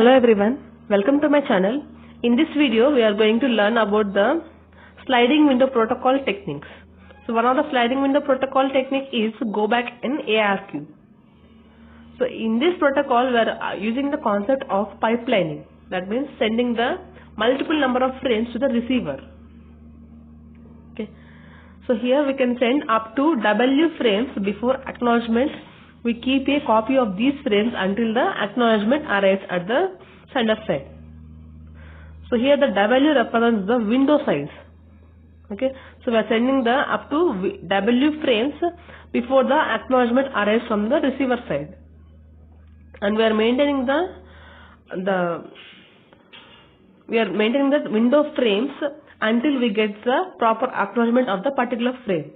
Hello everyone, welcome to my channel. In this video we are going to learn about the sliding window protocol techniques. So one of the sliding window protocol technique is go back in ARQ. So in this protocol we are using the concept of pipelining. That means sending the multiple number of frames to the receiver. Okay. So here we can send up to W frames before acknowledgement. We keep a copy of these frames until the acknowledgement arrives at the sender side. So here the W represents the window size. Okay, so we are sending the up to W frames before the acknowledgement arrives from the receiver side, and we are maintaining the window frames until we get the proper acknowledgement of the particular frame.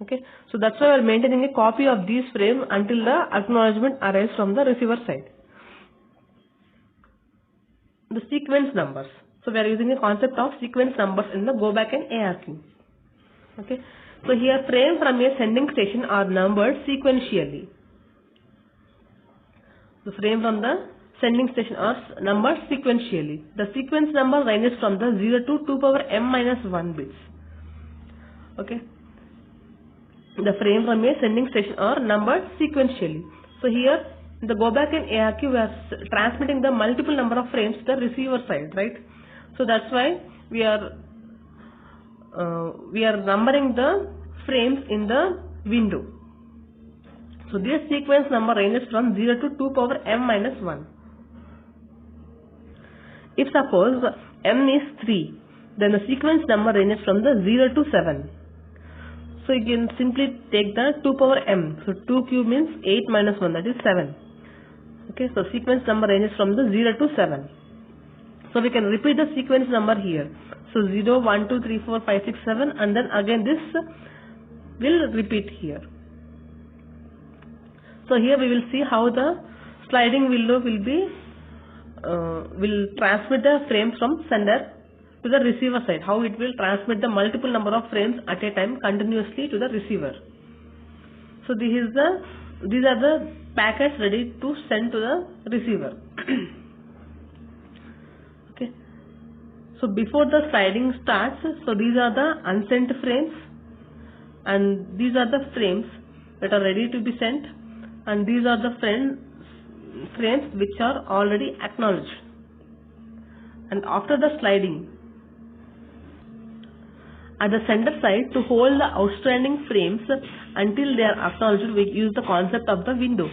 Okay, so that's why we are maintaining a copy of these frames until the acknowledgement arrives from the receiver side. The sequence numbers. So we are using a concept of sequence numbers in the go back and ARQ. Okay, so here frames from a sending station are numbered sequentially. The frames from the sending station are numbered sequentially. The sequence number ranges from the 0 to 2 power m minus 1 bits. Okay. The frame from a sending station are numbered sequentially. So here in the go back and ARQ we are transmitting the multiple number of frames to the receiver side, right? So that's why we are numbering the frames in the window. So this sequence number ranges from 0 to 2 power m minus 1. If suppose m is 3, then the sequence number ranges from the 0 to 7. So you can simply take the 2 power m. So 2 cube means 8 minus 1, that is 7. Okay, so sequence number ranges from the 0 to 7. So we can repeat the sequence number here. So 0, 1, 2, 3, 4, 5, 6, 7, and then again this will repeat here. So here we will see how the sliding window will transmit the frames from sender to the receiver side. How it will transmit the multiple number of frames at a time continuously to the receiver. So these are the packets ready to send to the receiver. Okay. So before the sliding starts, so these are the unsent frames, and these are the frames that are ready to be sent, and these are the frames which are already acknowledged. And after the sliding, at the sender side, to hold the outstanding frames until they are acknowledged, we use the concept of the window.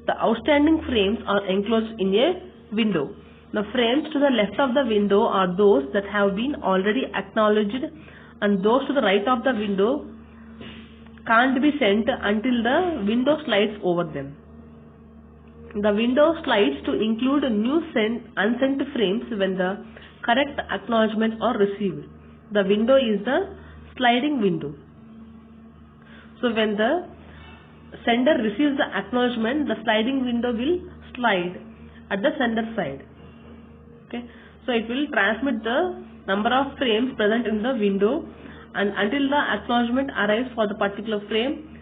The outstanding frames are enclosed in a window. The frames to the left of the window are those that have been already acknowledged, and those to the right of the window can't be sent until the window slides over them. The window slides to include new unsent frames when the correct acknowledgements are received. The window is the sliding window. So when the sender receives the acknowledgement, the sliding window will slide at the sender side. Okay, so it will transmit the number of frames present in the window, and until the acknowledgement arrives for the particular frame,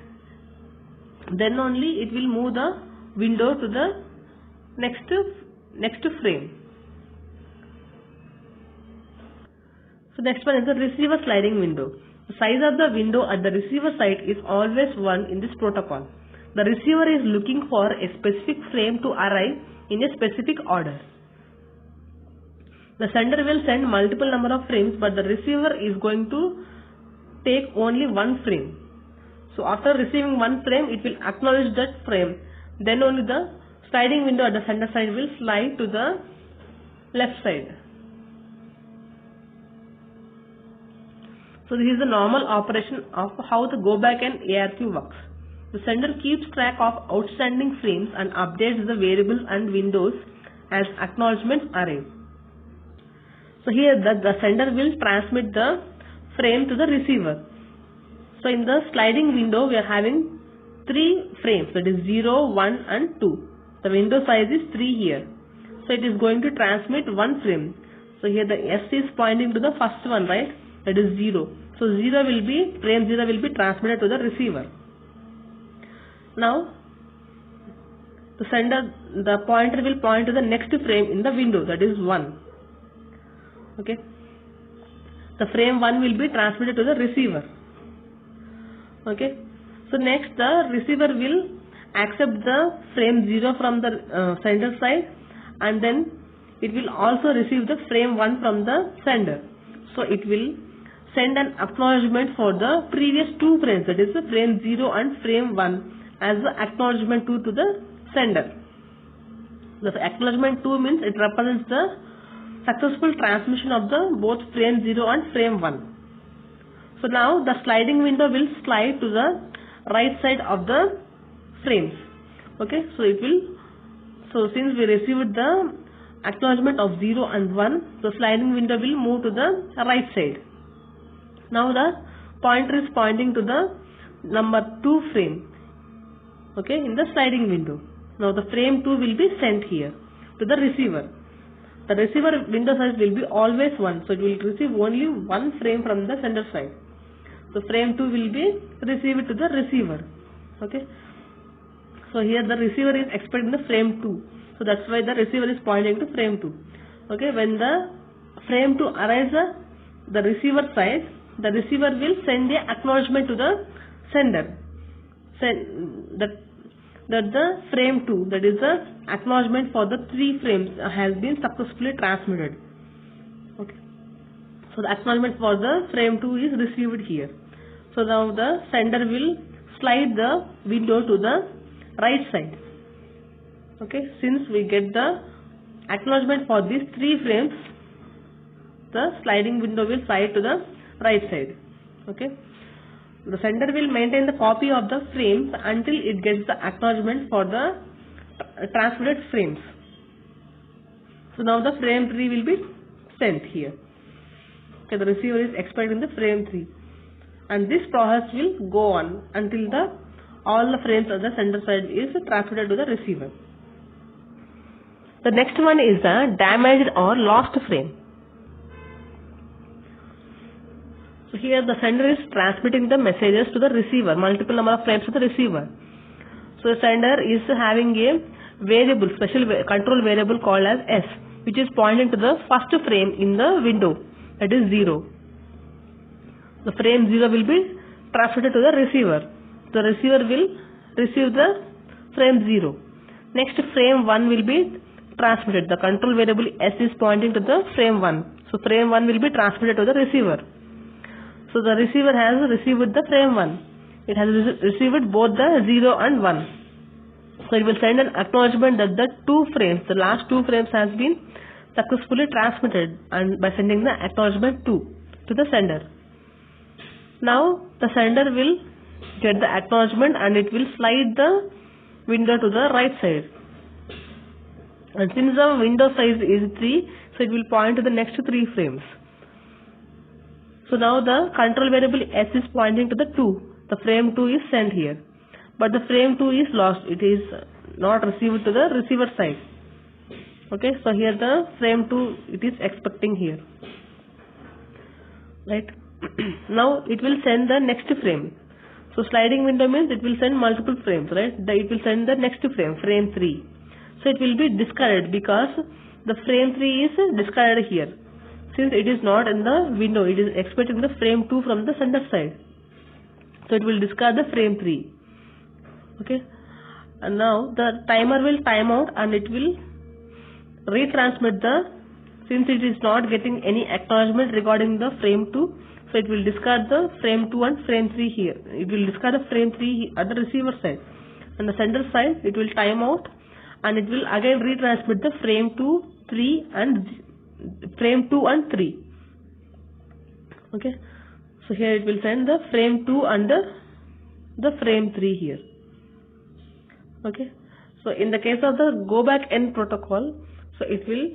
then only it will move the window to the next frame. So next one is the receiver sliding window. The size of the window at the receiver side is always 1 in this protocol. The receiver is looking for a specific frame to arrive in a specific order. The sender will send multiple number of frames, but the receiver is going to take only one frame. So after receiving one frame, it will acknowledge that frame. Then only the sliding window at the sender side will slide to the left side. So this is the normal operation of how the go back and ARQ works. The sender keeps track of outstanding frames and updates the variables and windows as acknowledgements arrive. So here the sender will transmit the frame to the receiver. So in the sliding window we are having 3 frames, that is 0, 1 and 2. The window size is 3 here. So it is going to transmit one frame. So here the S is pointing to the first one, right? That is 0. So frame 0 will be transmitted to the receiver. Now the pointer will point to the next frame in the window, that is 1. Okay. The frame 1 will be transmitted to the receiver. Okay. So next the receiver will accept the frame 0 from the sender side, and then it will also receive the frame 1 from the sender. So it will send an acknowledgement for the previous 2 frames, that is the frame 0 and frame 1, as the acknowledgement 2 to the sender. The acknowledgement 2 means it represents the successful transmission of the both frame 0 and frame 1. So now the sliding window will slide to the right side of the frames. Okay, so it will, so since we received the acknowledgement of 0 and 1, the sliding window will move to the right side. Now the pointer is pointing to the number 2 frame, okay, in the sliding window. Now the frame 2 will be sent here to the receiver. The receiver window size will be always 1, so it will receive only 1 frame from the sender side. So frame 2 will be received to the receiver. Okay. So here the receiver is expecting the frame 2. So that's why the receiver is pointing to frame 2. Okay. When the frame 2 arrives at the receiver side, the receiver will send the acknowledgement to the sender. That the frame 2, that is the acknowledgement for the 3 frames, has been successfully transmitted. Okay. So the acknowledgement for the frame 2 is received here. So now the sender will slide the window to the right side. Okay. Since we get the acknowledgement for these 3 frames, the sliding window will slide to the right side. Okay. The sender will maintain the copy of the frames until it gets the acknowledgement for the transmitted frames. So now the frame 3 will be sent here. Okay, the receiver is expecting the frame 3, and this process will go on until all the frames of the sender side is transmitted to the receiver. The next one is the damaged or lost frame. So here the sender is transmitting the messages to the receiver, multiple number of frames to the receiver. So the sender is having a variable, special control variable called as S, which is pointing to the first frame in the window, that is 0. The frame 0 will be transmitted to the receiver. The receiver will receive the frame 0. Next frame 1 will be transmitted. The control variable S is pointing to the frame 1. So frame 1 will be transmitted to the receiver. So the receiver has received the frame 1. It has received both the 0 and 1. So it will send an acknowledgement that the 2 frames, the last 2 frames, has been successfully transmitted, and by sending the acknowledgement 2 to the sender. Now the sender will get the acknowledgement and it will slide the window to the right side. And since the window size is 3, so it will point to the next 3 frames. So now the control variable S is pointing to the 2. The frame 2 is sent here. But the frame 2 is lost. It is not received to the receiver side. Okay, so here the frame 2 it is expecting here. Right. Now it will send the next frame. So sliding window means it will send multiple frames, right? It will send the next frame, frame 3. So it will be discarded because the frame 3 is discarded here. Since it is not in the window, it is expecting the frame 2 from the sender side. So it will discard the frame 3. Okay. And now the timer will time out and it will retransmit since it is not getting any acknowledgement regarding the frame 2, so it will discard the frame 2 and frame 3 here. It will discard the frame 3 at the receiver side. And the sender side, it will time out and it will again retransmit the frame 2, 3 and frame 2 and 3. Okay. So here it will send the frame 2 under the frame 3 here. Okay. So in the case of the go back N protocol, so it will,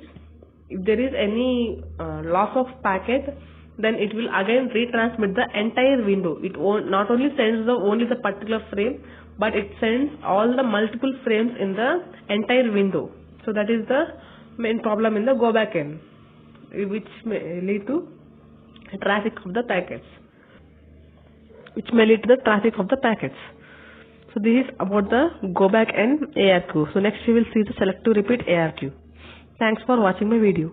if there is any loss of packet, then it will again retransmit the entire window. It not only sends only the particular frame, but it sends all the multiple frames in the entire window. So that is the main problem in the go back N, which may lead to traffic of the packets. So this is about the go back and ARQ. So next we will see the selective repeat ARQ. Thanks for watching my video.